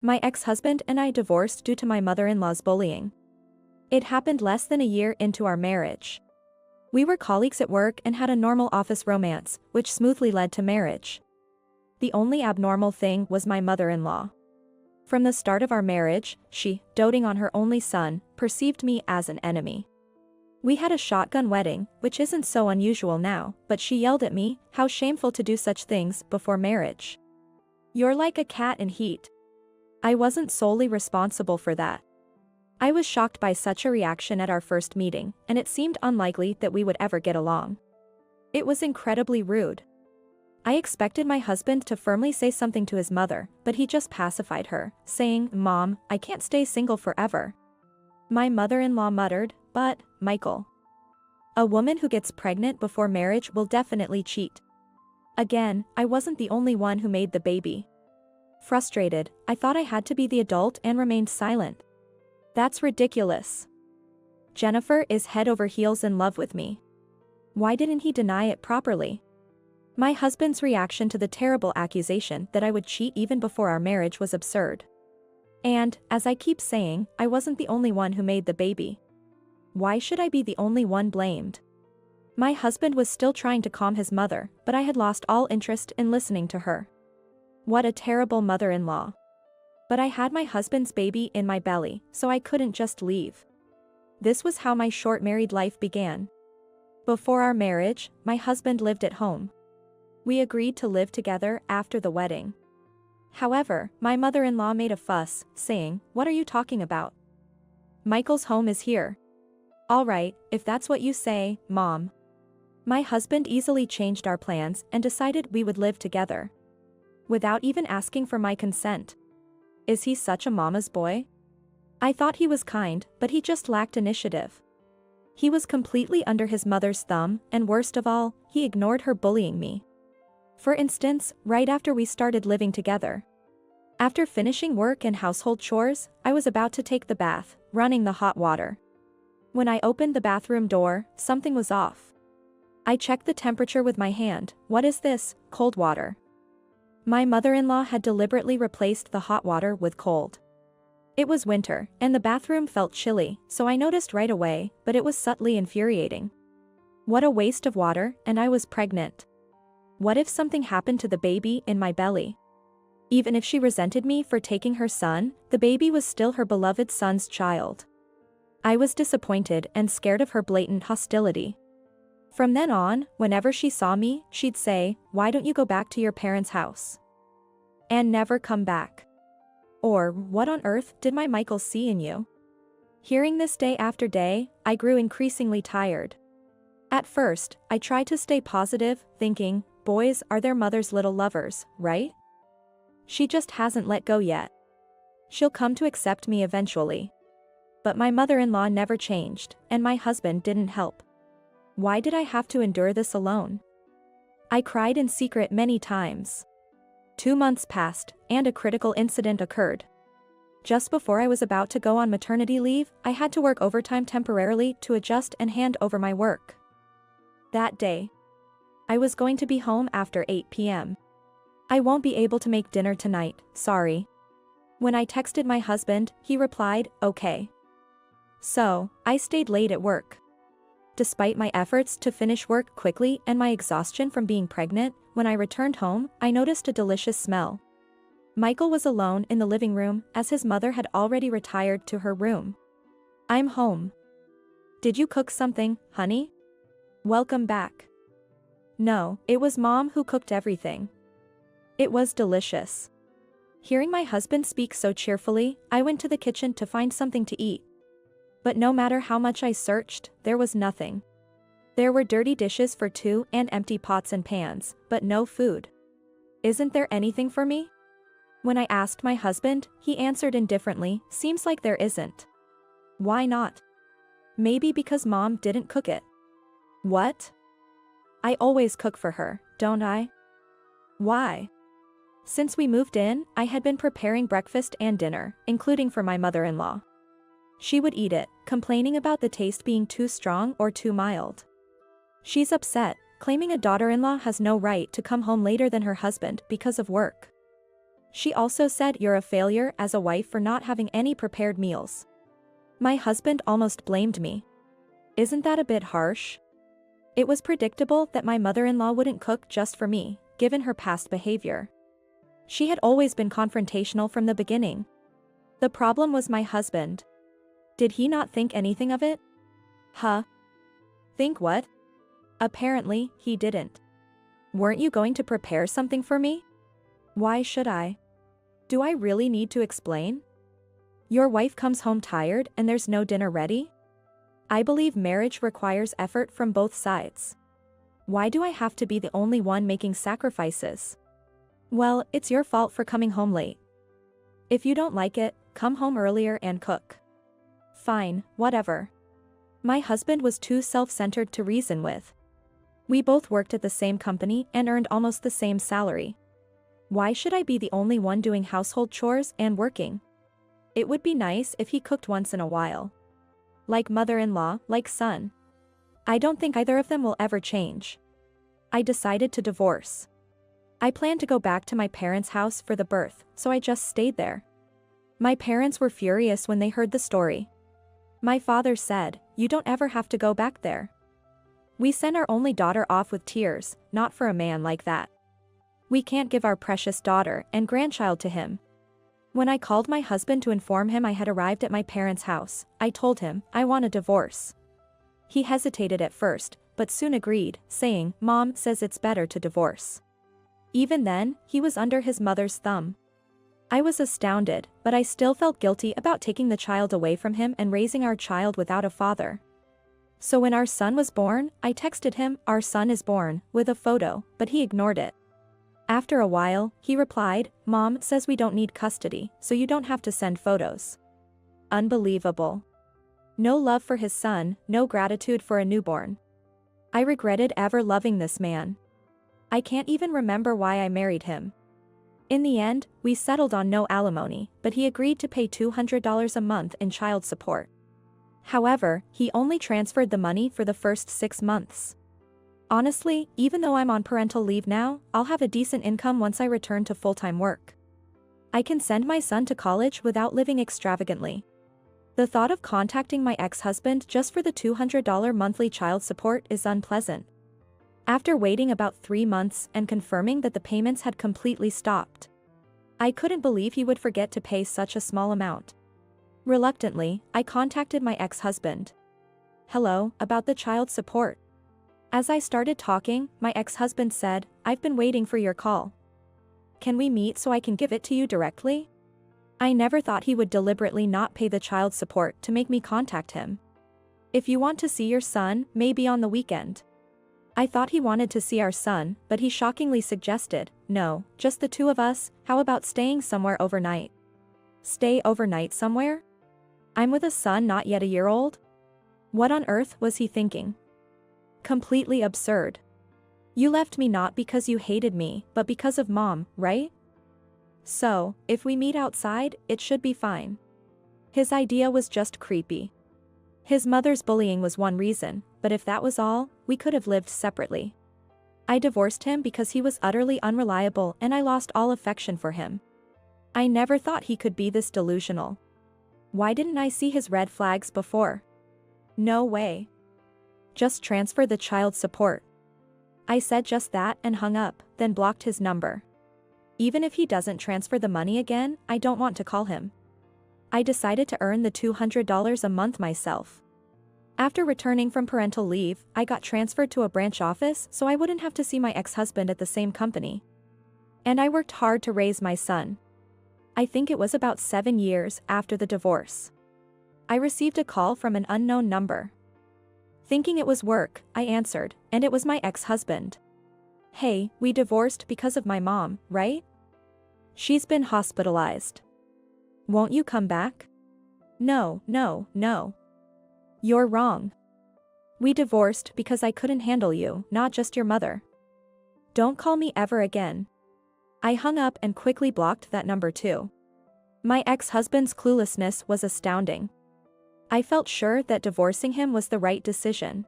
My ex-husband and I divorced due to my mother-in-law's bullying. It happened less than a year into our marriage. We were colleagues at work and had a normal office romance, which smoothly led to marriage. The only abnormal thing was my mother-in-law. From the start of our marriage, she, doting on her only son, perceived me as an enemy. We had a shotgun wedding, which isn't so unusual now, but she yelled at me, how shameful to do such things before marriage. You're like a cat in heat. I wasn't solely responsible for that. I was shocked by such a reaction at our first meeting, and it seemed unlikely that we would ever get along. It was incredibly rude. I expected my husband to firmly say something to his mother, but he just pacified her, saying, "Mom, I can't stay single forever." My mother-in-law muttered, "But, Michael, a woman who gets pregnant before marriage will definitely cheat." Again, I wasn't the only one who made the baby. Frustrated, I thought I had to be the adult and remained silent. That's ridiculous. Jennifer is head over heels in love with me. Why didn't he deny it properly? My husband's reaction to the terrible accusation that I would cheat even before our marriage was absurd. And, as I keep saying, I wasn't the only one who made the baby. Why should I be the only one blamed? My husband was still trying to calm his mother, but I had lost all interest in listening to her. What a terrible mother-in-law. But I had my husband's baby in my belly, so I couldn't just leave. This was how my short married life began. Before our marriage, my husband lived at home. We agreed to live together after the wedding. However, my mother-in-law made a fuss, saying, "What are you talking about? Michael's home is here." "All right, if that's what you say, Mom." My husband easily changed our plans and decided we would live together, without even asking for my consent. Is he such a mama's boy? I thought he was kind, but he just lacked initiative. He was completely under his mother's thumb, and worst of all, he ignored her bullying me. For instance, right after we started living together. After finishing work and household chores, I was about to take the bath, running the hot water. When I opened the bathroom door, something was off. I checked the temperature with my hand. What is this? Cold water. My mother-in-law had deliberately replaced the hot water with cold. It was winter, and the bathroom felt chilly, so I noticed right away, but it was subtly infuriating. What a waste of water, and I was pregnant. What if something happened to the baby in my belly? Even if she resented me for taking her son, the baby was still her beloved son's child. I was disappointed and scared of her blatant hostility. From then on, whenever she saw me, she'd say, "Why don't you go back to your parents' house?" And never come back. Or, "What on earth did my Michael see in you?" Hearing this day after day, I grew increasingly tired. At first, I tried to stay positive, thinking, boys are their mother's little lovers, right? She just hasn't let go yet. She'll come to accept me eventually. But my mother-in-law never changed, and my husband didn't help. Why did I have to endure this alone? I cried in secret many times. 2 months passed, and a critical incident occurred. Just before I was about to go on maternity leave, I had to work overtime temporarily to adjust and hand over my work. That day, I was going to be home after 8 p.m. "I won't be able to make dinner tonight, sorry." When I texted my husband, he replied, "Okay." So, I stayed late at work. Despite my efforts to finish work quickly and my exhaustion from being pregnant, when I returned home, I noticed a delicious smell. Michael was alone in the living room, as his mother had already retired to her room. "I'm home. Did you cook something, honey? Welcome back." No, it was Mom who cooked everything. It was delicious. Hearing my husband speak so cheerfully, I went to the kitchen to find something to eat. But no matter how much I searched, there was nothing. There were dirty dishes for two and empty pots and pans, but no food. "Isn't there anything for me?" When I asked my husband, he answered indifferently, "Seems like there isn't." Why not? Maybe because Mom didn't cook it. What? I always cook for her, don't I? Why? Since we moved in, I had been preparing breakfast and dinner, including for my mother-in-law. She would eat it, complaining about the taste being too strong or too mild. She's upset, claiming a daughter-in-law has no right to come home later than her husband because of work. She also said you're a failure as a wife for not having any prepared meals. My husband almost blamed me. Isn't that a bit harsh? It was predictable that my mother-in-law wouldn't cook just for me, given her past behavior. She had always been confrontational from the beginning. The problem was my husband. Did he not think anything of it? Huh? Think what? Apparently, he didn't. Weren't you going to prepare something for me? Why should I? Do I really need to explain? Your wife comes home tired and there's no dinner ready? I believe marriage requires effort from both sides. Why do I have to be the only one making sacrifices? Well, it's your fault for coming home late. If you don't like it, come home earlier and cook. Fine, whatever. My husband was too self-centered to reason with. We both worked at the same company and earned almost the same salary. Why should I be the only one doing household chores and working? It would be nice if he cooked once in a while. Like mother-in-law, like son. I don't think either of them will ever change. I decided to divorce. I planned to go back to my parents' house for the birth, so I just stayed there. My parents were furious when they heard the story. My father said, "You don't ever have to go back there." We sent our only daughter off with tears, not for a man like that. We can't give our precious daughter and grandchild to him. When I called my husband to inform him I had arrived at my parents' house, I told him, I want a divorce. He hesitated at first, but soon agreed, saying, "Mom says it's better to divorce." Even then, he was under his mother's thumb. I was astounded, but I still felt guilty about taking the child away from him and raising our child without a father. So when our son was born, I texted him, "Our son is born," with a photo, but he ignored it. After a while, he replied, "Mom says we don't need custody, so you don't have to send photos." Unbelievable. No love for his son, no gratitude for a newborn. I regretted ever loving this man. I can't even remember why I married him. In the end, we settled on no alimony, but he agreed to pay $200 a month in child support. However, he only transferred the money for the first 6 months. Honestly, even though I'm on parental leave now, I'll have a decent income once I return to full-time work. I can send my son to college without living extravagantly. The thought of contacting my ex-husband just for the $200 monthly child support is unpleasant. After waiting about 3 months and confirming that the payments had completely stopped, I couldn't believe he would forget to pay such a small amount. Reluctantly, I contacted my ex-husband. "Hello, about the child support." As I started talking, my ex-husband said, "I've been waiting for your call. Can we meet so I can give it to you directly?" I never thought he would deliberately not pay the child support to make me contact him. "If you want to see your son, maybe on the weekend." I thought he wanted to see our son, but he shockingly suggested, "No, just the two of us, how about staying somewhere overnight?" Stay overnight somewhere? I'm with a son not yet a year old? What on earth was he thinking? Completely absurd. You left me not because you hated me, but because of Mom, right? So, if we meet outside, it should be fine. His idea was just creepy. His mother's bullying was one reason, but if that was all, we could have lived separately. I divorced him because he was utterly unreliable and I lost all affection for him. I never thought he could be this delusional. Why didn't I see his red flags before? No way. Just transfer the child support. I said just that and hung up, then blocked his number. Even if he doesn't transfer the money again, I don't want to call him. I decided to earn the $200 a month myself. After returning from parental leave, I got transferred to a branch office so I wouldn't have to see my ex-husband at the same company. And I worked hard to raise my son. I think it was about 7 years after the divorce. I received a call from an unknown number. Thinking it was work, I answered, and it was my ex-husband. "Hey, we divorced because of my mom, right? She's been hospitalized. Won't you come back?" No. You're wrong. We divorced because I couldn't handle you, not just your mother. Don't call me ever again. I hung up and quickly blocked that number too. My ex-husband's cluelessness was astounding. I felt sure that divorcing him was the right decision.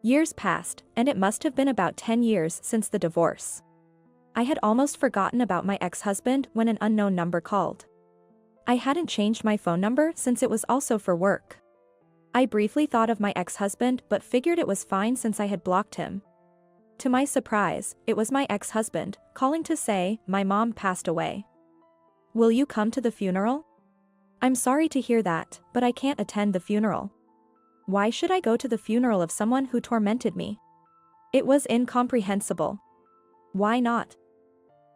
Years passed, and it must have been about 10 years since the divorce. I had almost forgotten about my ex-husband when an unknown number called. I hadn't changed my phone number since it was also for work. I briefly thought of my ex-husband but figured it was fine since I had blocked him. To my surprise, it was my ex-husband, calling to say, "My mom passed away. Will you come to the funeral?" "I'm sorry to hear that, but I can't attend the funeral." Why should I go to the funeral of someone who tormented me? It was incomprehensible. Why not?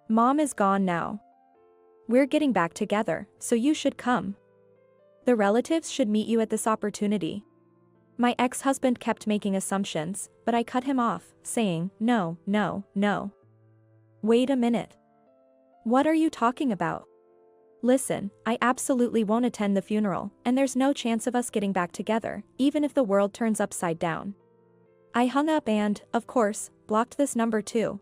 "Mom is gone now. We're getting back together, so you should come. The relatives should meet you at this opportunity." My ex-husband kept making assumptions, but I cut him off, saying, "No, no, no. Wait a minute. What are you talking about? Listen, I absolutely won't attend the funeral, and there's no chance of us getting back together, even if the world turns upside down." I hung up and, of course, blocked this number too.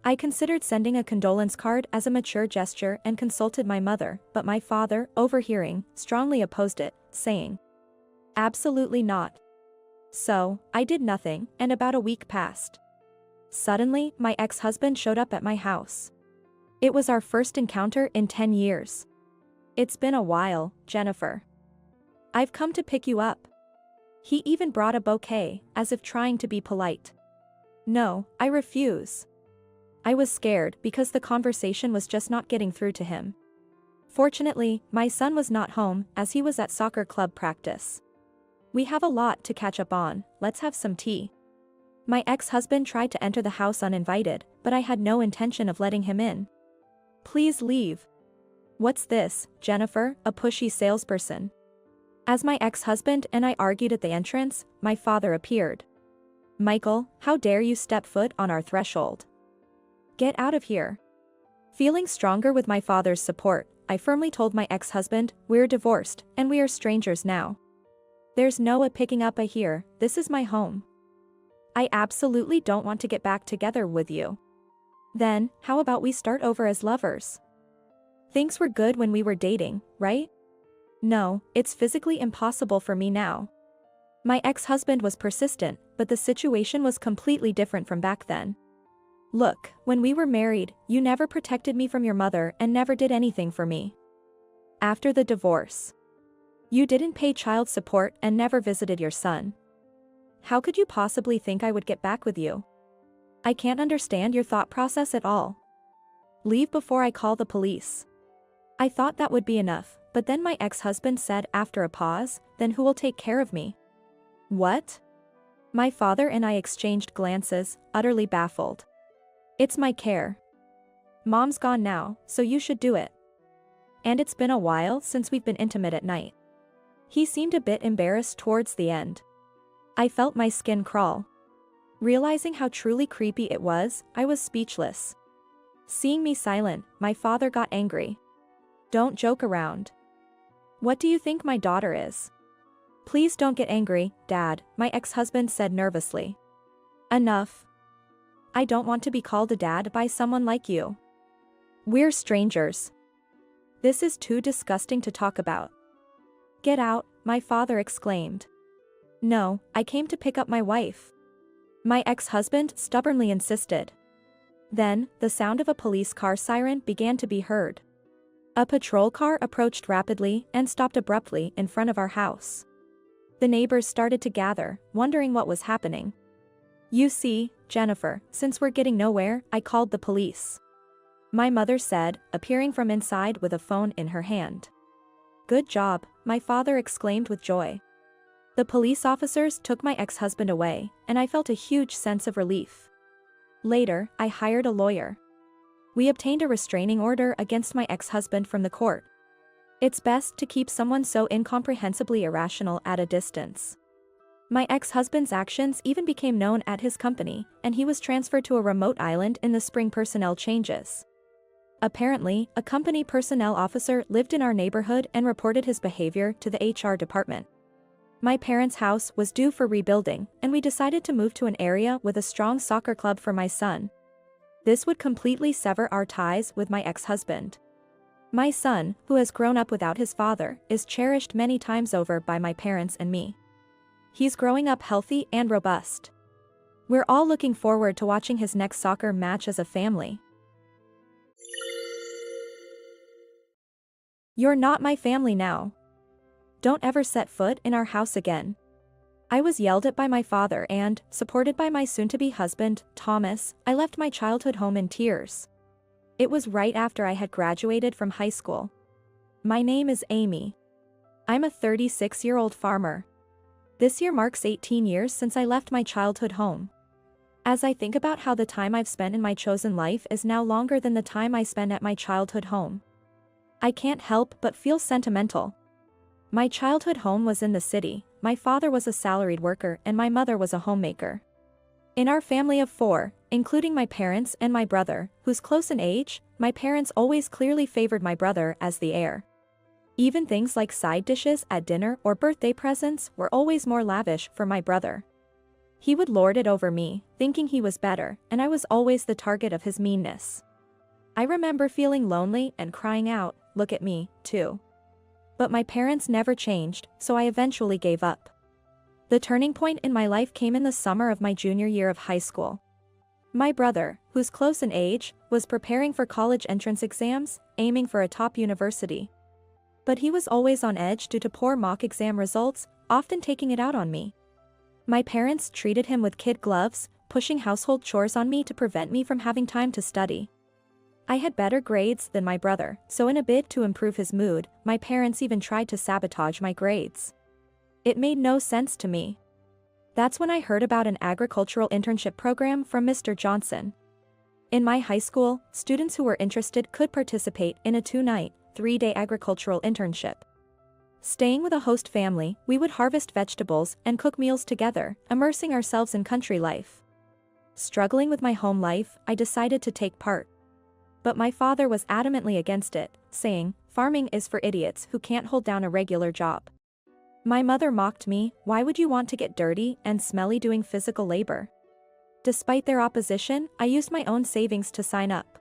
I considered sending a condolence card as a mature gesture and consulted my mother, but my father, overhearing, strongly opposed it, saying, "Absolutely not." So, I did nothing, and about a week passed. Suddenly, my ex-husband showed up at my house. It was our first encounter in 10 years. "It's been a while, Jennifer. I've come to pick you up." He even brought a bouquet, as if trying to be polite. No, I refuse. I was scared because the conversation was just not getting through to him. Fortunately, my son was not home, as he was at soccer club practice. "We have a lot to catch up on, let's have some tea." My ex-husband tried to enter the house uninvited, but I had no intention of letting him in. "Please leave." "What's this, Jennifer, a pushy salesperson?" As my ex-husband and I argued at the entrance, my father appeared. "Michael, how dare you step foot on our threshold? Get out of here." Feeling stronger with my father's support, I firmly told my ex-husband, "We're divorced, and we are strangers now. There's no picking up here, this is my home. I absolutely don't want to get back together with you. Then, how about we start over as lovers? Things were good when we were dating, right?" "No, it's physically impossible for me now." My ex-husband was persistent, but the situation was completely different from back then. "Look, when we were married, you never protected me from your mother and never did anything for me. After the divorce, you didn't pay child support and never visited your son. How could you possibly think I would get back with you? I can't understand your thought process at all. Leave before I call the police." I thought that would be enough, but then my ex-husband said after a pause, "Then who will take care of me?" "What?" My father and I exchanged glances, utterly baffled. "It's my care. Mom's gone now, so you should do it. And it's been a while since we've been intimate at night." He seemed a bit embarrassed towards the end. I felt my skin crawl. Realizing how truly creepy it was, I was speechless. Seeing me silent, my father got angry. "Don't joke around. What do you think my daughter is?" "Please don't get angry, Dad," my ex-husband said nervously. "Enough. I don't want to be called a dad by someone like you. We're strangers. This is too disgusting to talk about." "Get out," my father exclaimed. "No, I came to pick up my wife." My ex-husband stubbornly insisted. Then, the sound of a police car siren began to be heard. A patrol car approached rapidly and stopped abruptly in front of our house. The neighbors started to gather, wondering what was happening. "You see, Jennifer, since we're getting nowhere, I called the police," my mother said, appearing from inside with a phone in her hand. "Good job," my father exclaimed with joy. The police officers took my ex-husband away, and I felt a huge sense of relief. Later, I hired a lawyer. We obtained a restraining order against my ex-husband from the court. It's best to keep someone so incomprehensibly irrational at a distance. My ex-husband's actions even became known at his company, and he was transferred to a remote island in the spring personnel changes. Apparently, a company personnel officer lived in our neighborhood and reported his behavior to the HR department. My parents' house was due for rebuilding, and we decided to move to an area with a strong soccer club for my son. This would completely sever our ties with my ex-husband. My son, who has grown up without his father, is cherished many times over by my parents and me. He's growing up healthy and robust. We're all looking forward to watching his next soccer match as a family. You're not my family now. Don't ever set foot in our house again. I was yelled at by my father and, supported by my soon-to-be husband, Thomas, I left my childhood home in tears. It was right after I had graduated from high school. My name is Amy. I'm a 36-year-old farmer. This year marks 18 years since I left my childhood home. As I think about how the time I've spent in my chosen life is now longer than the time I spent at my childhood home, I can't help but feel sentimental. My childhood home was in the city, my father was a salaried worker and my mother was a homemaker. In our family of 4, including my parents and my brother, who's close in age, my parents always clearly favored my brother as the heir. Even things like side dishes at dinner or birthday presents were always more lavish for my brother. He would lord it over me, thinking he was better, and I was always the target of his meanness. I remember feeling lonely and crying out, "Look at me, too." But my parents never changed, so I eventually gave up. The turning point in my life came in the summer of my junior year of high school. My brother, who's close in age, was preparing for college entrance exams, aiming for a top university. But he was always on edge due to poor mock exam results, often taking it out on me. My parents treated him with kid gloves, pushing household chores on me to prevent me from having time to study. I had better grades than my brother, so in a bid to improve his mood, my parents even tried to sabotage my grades. It made no sense to me. That's when I heard about an agricultural internship program from Mr. Johnson. In my high school, students who were interested could participate in a 2-night, 3-day agricultural internship. Staying with a host family, we would harvest vegetables and cook meals together, immersing ourselves in country life. Struggling with my home life, I decided to take part. But my father was adamantly against it, saying, "Farming is for idiots who can't hold down a regular job." My mother mocked me, "Why would you want to get dirty and smelly doing physical labor?" Despite their opposition, I used my own savings to sign up.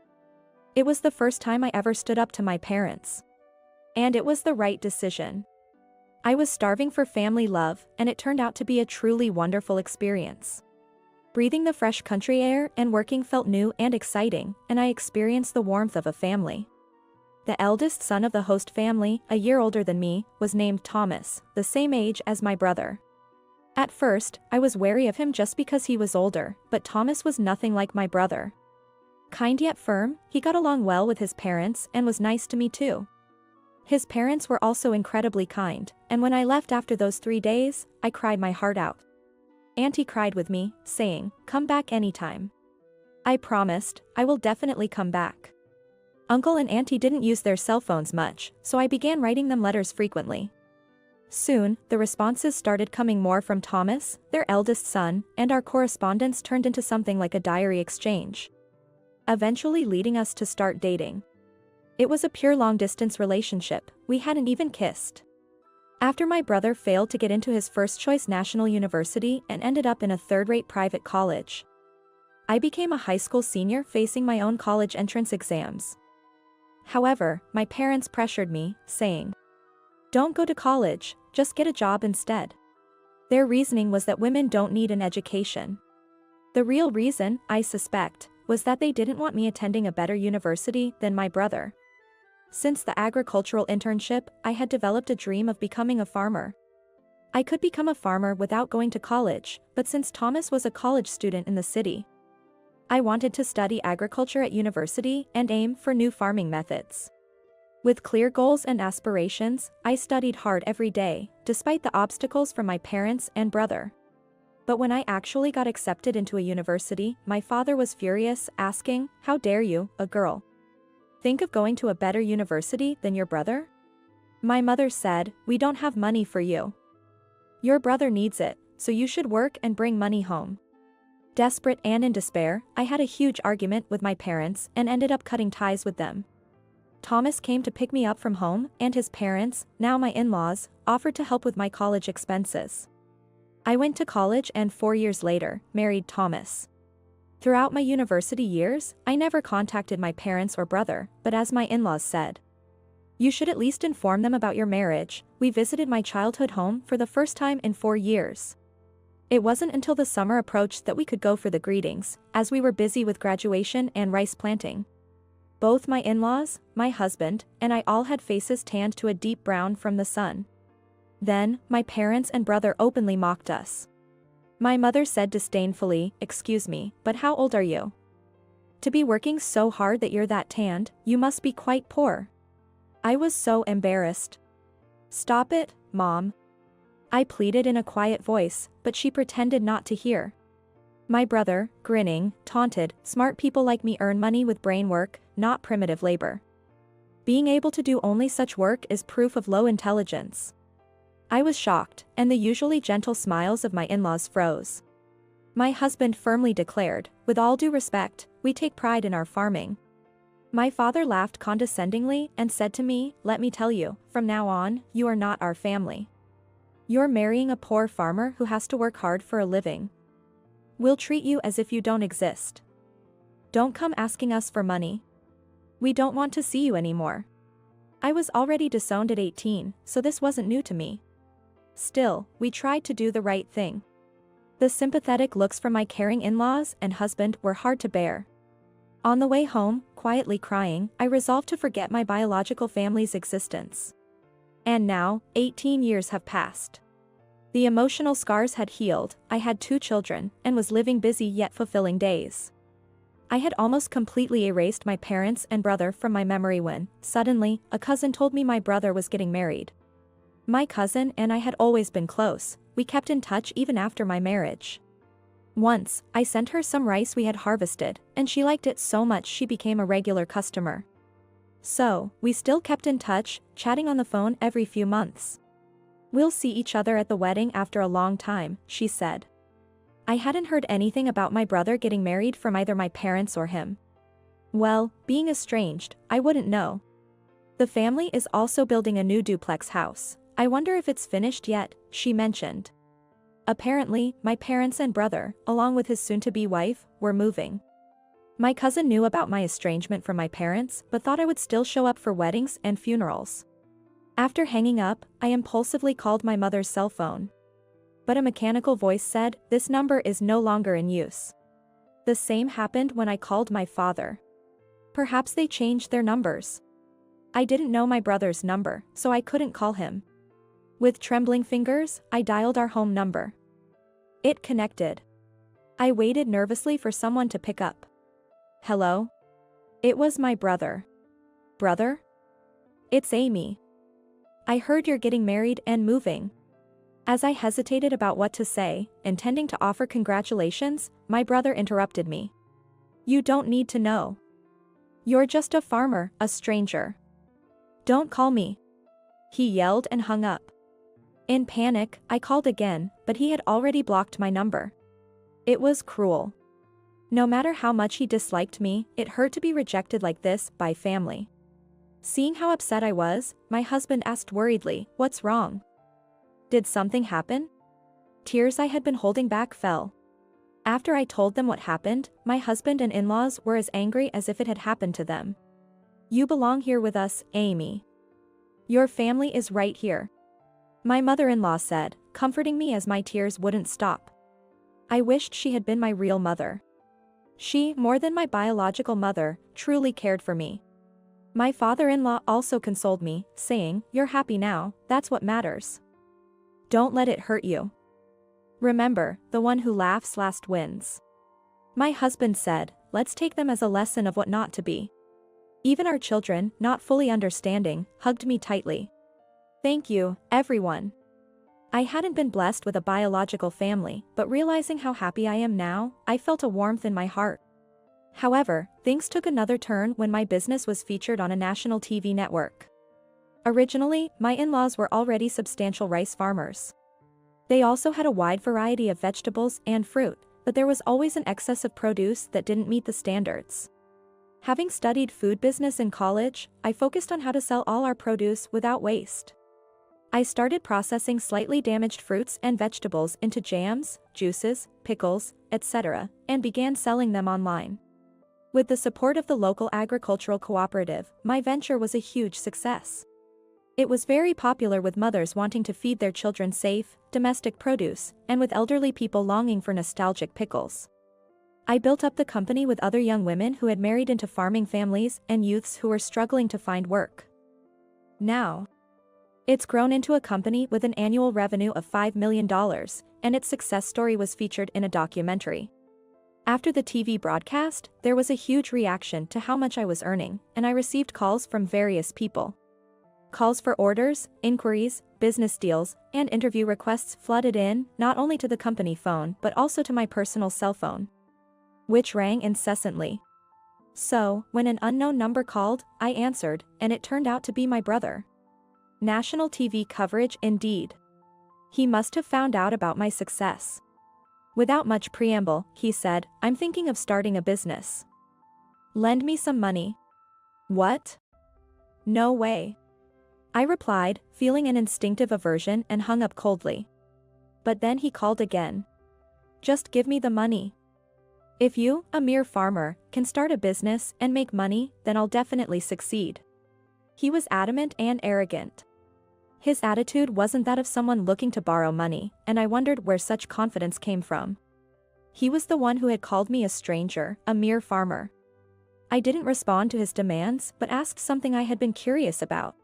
It was the first time I ever stood up to my parents. And it was the right decision. I was starving for family love, and it turned out to be a truly wonderful experience. Breathing the fresh country air and working felt new and exciting, and I experienced the warmth of a family. The eldest son of the host family, a year older than me, was named Thomas, the same age as my brother. At first, I was wary of him just because he was older, but Thomas was nothing like my brother. Kind yet firm, he got along well with his parents and was nice to me too. His parents were also incredibly kind, and when I left after those 3 days, I cried my heart out. Auntie cried with me, saying, "Come back anytime." I promised, I will definitely come back. Uncle and Auntie didn't use their cell phones much, so I began writing them letters frequently. Soon, the responses started coming more from Thomas, their eldest son, and our correspondence turned into something like a diary exchange, eventually leading us to start dating. It was a pure long-distance relationship, we hadn't even kissed. After my brother failed to get into his first-choice national university and ended up in a third-rate private college, I became a high school senior facing my own college entrance exams. However, my parents pressured me, saying, "Don't go to college, just get a job instead." Their reasoning was that women don't need an education. The real reason, I suspect, was that they didn't want me attending a better university than my brother. Since the agricultural internship, I had developed a dream of becoming a farmer. I could become a farmer without going to college, but since Thomas was a college student in the city, I wanted to study agriculture at university and aim for new farming methods. With clear goals and aspirations, I studied hard every day, despite the obstacles from my parents and brother. But when I actually got accepted into a university, my father was furious, asking, "How dare you, a girl, think of going to a better university than your brother?" My mother said, "We don't have money for you. Your brother needs it, so you should work and bring money home." Desperate and in despair, I had a huge argument with my parents and ended up cutting ties with them. Thomas came to pick me up from home, and his parents, now my in-laws, offered to help with my college expenses. I went to college and 4 years later, married Thomas. Throughout my university years, I never contacted my parents or brother, but as my in-laws said, "You should at least inform them about your marriage." We visited my childhood home for the first time in 4 years. It wasn't until the summer approached that we could go for the greetings, as we were busy with graduation and rice planting. Both my in-laws, my husband, and I all had faces tanned to a deep brown from the sun. Then, my parents and brother openly mocked us. My mother said disdainfully, "Excuse me, but how old are you? To be working so hard that you're that tanned, you must be quite poor." I was so embarrassed. "Stop it, Mom," I pleaded in a quiet voice, but she pretended not to hear. My brother, grinning, taunted, "Smart people like me earn money with brain work, not primitive labor. Being able to do only such work is proof of low intelligence." I was shocked, and the usually gentle smiles of my in-laws froze. My husband firmly declared, "With all due respect, we take pride in our farming." My father laughed condescendingly and said to me, "Let me tell you, from now on, you are not our family. You're marrying a poor farmer who has to work hard for a living. We'll treat you as if you don't exist. Don't come asking us for money. We don't want to see you anymore." I was already disowned at 18, so this wasn't new to me. Still, we tried to do the right thing. The sympathetic looks from my caring in-laws and husband were hard to bear. On the way home, quietly crying, I resolved to forget my biological family's existence. And now, 18 years have passed. The emotional scars had healed, I had 2 children, and was living busy yet fulfilling days. I had almost completely erased my parents and brother from my memory when, suddenly, a cousin told me my brother was getting married. My cousin and I had always been close, we kept in touch even after my marriage. Once, I sent her some rice we had harvested, and she liked it so much she became a regular customer. So, we still kept in touch, chatting on the phone every few months. "We'll see each other at the wedding after a long time," she said. I hadn't heard anything about my brother getting married from either my parents or him. Well, being estranged, I wouldn't know. "The family is also building a new duplex house. I wonder if it's finished yet," she mentioned. Apparently, my parents and brother, along with his soon-to-be wife, were moving. My cousin knew about my estrangement from my parents, but thought I would still show up for weddings and funerals. After hanging up, I impulsively called my mother's cell phone. But a mechanical voice said, "This number is no longer in use." The same happened when I called my father. Perhaps they changed their numbers. I didn't know my brother's number, so I couldn't call him. With trembling fingers, I dialed our home number. It connected. I waited nervously for someone to pick up. "Hello?" It was my brother. "Brother? It's Amy. I heard you're getting married and moving." As I hesitated about what to say, intending to offer congratulations, my brother interrupted me. "You don't need to know. You're just a farmer, a stranger. Don't call me," he yelled and hung up. In panic, I called again, but he had already blocked my number. It was cruel. No matter how much he disliked me, it hurt to be rejected like this by family. Seeing how upset I was, my husband asked worriedly, "What's wrong? Did something happen?" Tears I had been holding back fell. After I told them what happened, my husband and in-laws were as angry as if it had happened to them. "You belong here with us, Amy. Your family is right here," my mother-in-law said, comforting me as my tears wouldn't stop. I wished she had been my real mother. She, more than my biological mother, truly cared for me. My father-in-law also consoled me, saying, "You're happy now, that's what matters. Don't let it hurt you. Remember, the one who laughs last wins." My husband said, "Let's take them as a lesson of what not to be." Even our children, not fully understanding, hugged me tightly. Thank you, everyone. I hadn't been blessed with a biological family, but realizing how happy I am now, I felt a warmth in my heart. However, things took another turn when my business was featured on a national TV network. Originally, my in-laws were already substantial rice farmers. They also had a wide variety of vegetables and fruit, but there was always an excess of produce that didn't meet the standards. Having studied food business in college, I focused on how to sell all our produce without waste. I started processing slightly damaged fruits and vegetables into jams, juices, pickles, etc., and began selling them online. With the support of the local agricultural cooperative, my venture was a huge success. It was very popular with mothers wanting to feed their children safe, domestic produce, and with elderly people longing for nostalgic pickles. I built up the company with other young women who had married into farming families and youths who were struggling to find work. Now, it's grown into a company with an annual revenue of $5 million, and its success story was featured in a documentary. After the TV broadcast, there was a huge reaction to how much I was earning, and I received calls from various people. Calls for orders, inquiries, business deals, and interview requests flooded in, not only to the company phone but also to my personal cell phone, which rang incessantly. So, when an unknown number called, I answered, and it turned out to be my brother. National TV coverage indeed. He must have found out about my success. Without much preamble, he said, "I'm thinking of starting a business. Lend me some money." What? No way. I replied, feeling an instinctive aversion, and hung up coldly. But then he called again. "Just give me the money. If you, a mere farmer, can start a business and make money, then I'll definitely succeed." He was adamant and arrogant. His attitude wasn't that of someone looking to borrow money, and I wondered where such confidence came from. He was the one who had called me a stranger, a mere farmer. I didn't respond to his demands but asked something I had been curious about.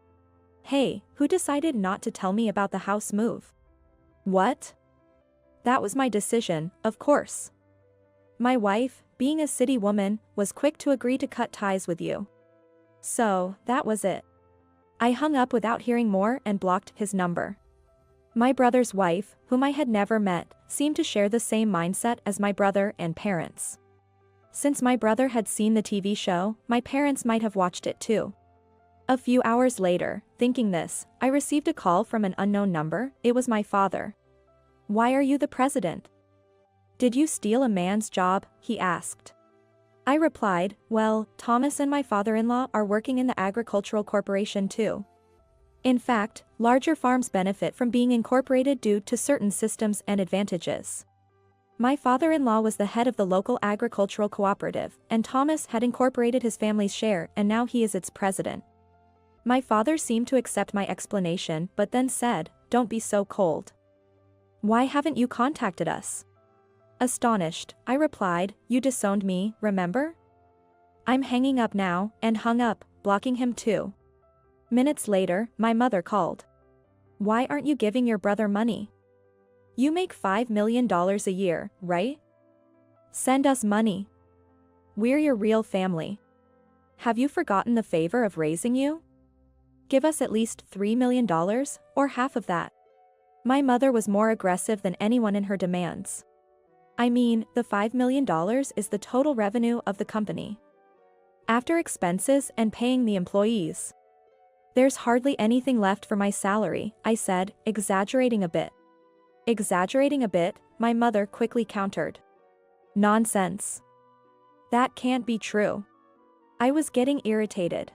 "Hey, who decided not to tell me about the house move?" "What?" "That was my decision, of course. My wife, being a city woman, was quick to agree to cut ties with you. So, that was it." I hung up without hearing more and blocked his number. My brother's wife, whom I had never met, seemed to share the same mindset as my brother and parents. Since my brother had seen the TV show, my parents might have watched it too. A few hours later, thinking this, I received a call from an unknown number. It was my father. "Why are you the president?" "Did you steal a man's job?" he asked. I replied, "Well, Thomas and my father-in-law are working in the agricultural corporation too. In fact, larger farms benefit from being incorporated due to certain systems and advantages. My father-in-law was the head of the local agricultural cooperative, and Thomas had incorporated his family's share, and now he is its president." My father seemed to accept my explanation but then said, "Don't be so cold. Why haven't you contacted us?" Astonished, I replied, "You disowned me, remember?" I'm hanging up now, and hung up, blocking him too. Minutes later, my mother called. "Why aren't you giving your brother money? You make $5 million a year, right? Send us money. We're your real family. Have you forgotten the favor of raising you? Give us at least $3 million, or half of that." My mother was more aggressive than anyone in her demands. I mean, the $5 million is the total revenue of the company, after expenses and paying the employees. "There's hardly anything left for my salary," I said, exaggerating a bit. "Exaggerating a bit," my mother quickly countered. "Nonsense. That can't be true." I was getting irritated.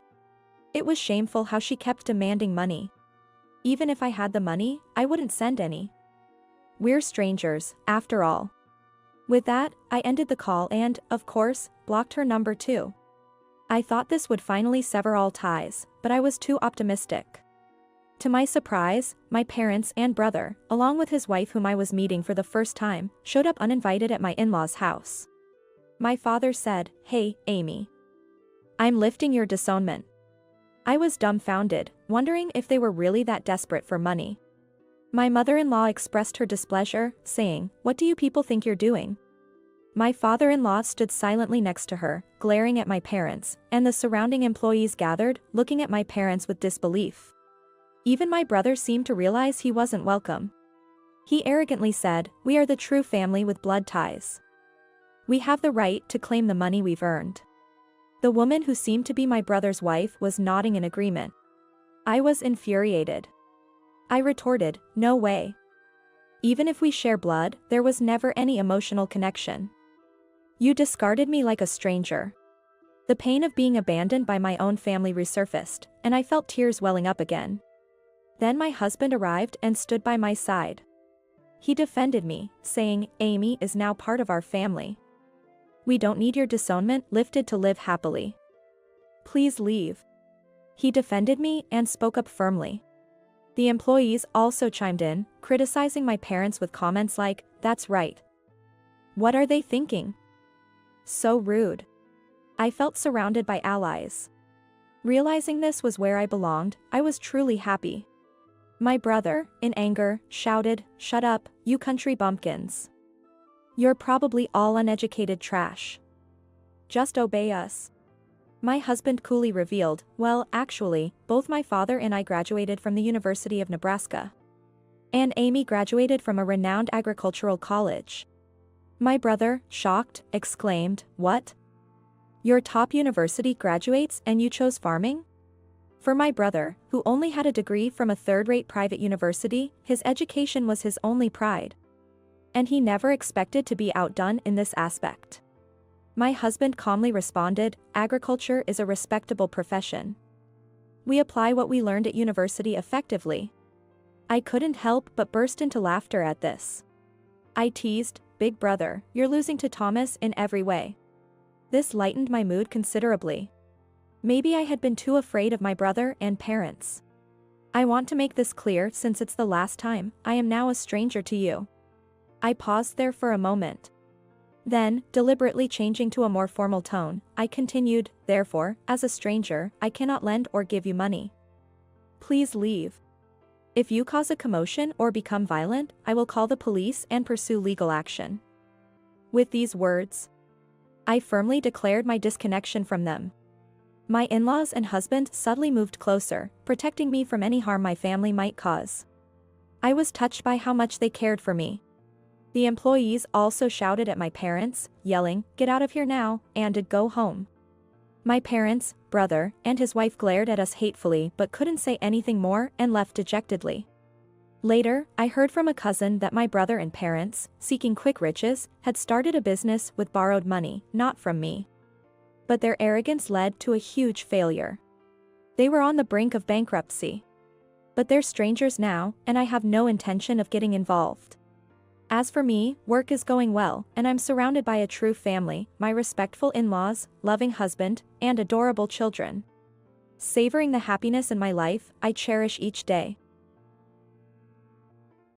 It was shameful how she kept demanding money. Even if I had the money, I wouldn't send any. We're strangers, after all. With that, I ended the call and, of course, blocked her number too. I thought this would finally sever all ties, but I was too optimistic. To my surprise, my parents and brother, along with his wife whom I was meeting for the first time, showed up uninvited at my in-laws' house. My father said, "Hey, Amy. I'm lifting your disownment." I was dumbfounded, wondering if they were really that desperate for money. My mother-in-law expressed her displeasure, saying, "What do you people think you're doing?" My father-in-law stood silently next to her, glaring at my parents, and the surrounding employees gathered, looking at my parents with disbelief. Even my brother seemed to realize he wasn't welcome. He arrogantly said, "We are the true family with blood ties. We have the right to claim the money we've earned." The woman who seemed to be my brother's wife was nodding in agreement. I was infuriated. I retorted, "No way. Even if we share blood, there was never any emotional connection. You discarded me like a stranger." The pain of being abandoned by my own family resurfaced, and I felt tears welling up again. Then my husband arrived and stood by my side. He defended me, saying, "Amy is now part of our family. We don't need your disownment lifted to live happily. Please leave." He defended me and spoke up firmly. The employees also chimed in, criticizing my parents with comments like, "That's right. What are they thinking? So rude. I felt surrounded by allies. Realizing this was where I belonged, I was truly happy. My brother, in anger, shouted, "Shut up, you country bumpkins. You're probably all uneducated trash. Just obey us." My husband coolly revealed, "Well, actually, both my father and I graduated from the University of Nebraska. And Amy graduated from a renowned agricultural college." My brother, shocked, exclaimed, "What? Your top university graduates and you chose farming?" For my brother, who only had a degree from a third-rate private university, his education was his only pride. And he never expected to be outdone in this aspect. My husband calmly responded, "Agriculture is a respectable profession. We apply what we learned at university effectively." I couldn't help but burst into laughter at this. I teased, "Big brother, you're losing to Thomas in every way." This lightened my mood considerably. Maybe I had been too afraid of my brother and parents. "I want to make this clear since it's the last time, I am now a stranger to you." I paused there for a moment. Then, deliberately changing to a more formal tone, I continued, "Therefore, as a stranger, I cannot lend or give you money. Please leave. If you cause a commotion or become violent, I will call the police and pursue legal action." With these words, I firmly declared my disconnection from them. My in-laws and husband subtly moved closer, protecting me from any harm my family might cause. I was touched by how much they cared for me. The employees also shouted at my parents, yelling, "Get out of here now, and go home." My parents, brother, and his wife glared at us hatefully but couldn't say anything more and left dejectedly. Later, I heard from a cousin that my brother and parents, seeking quick riches, had started a business with borrowed money, not from me. But their arrogance led to a huge failure. They were on the brink of bankruptcy. But they're strangers now, and I have no intention of getting involved. As for me, work is going well, and I'm surrounded by a true family, my respectful in-laws, loving husband, and adorable children. Savoring the happiness in my life, I cherish each day.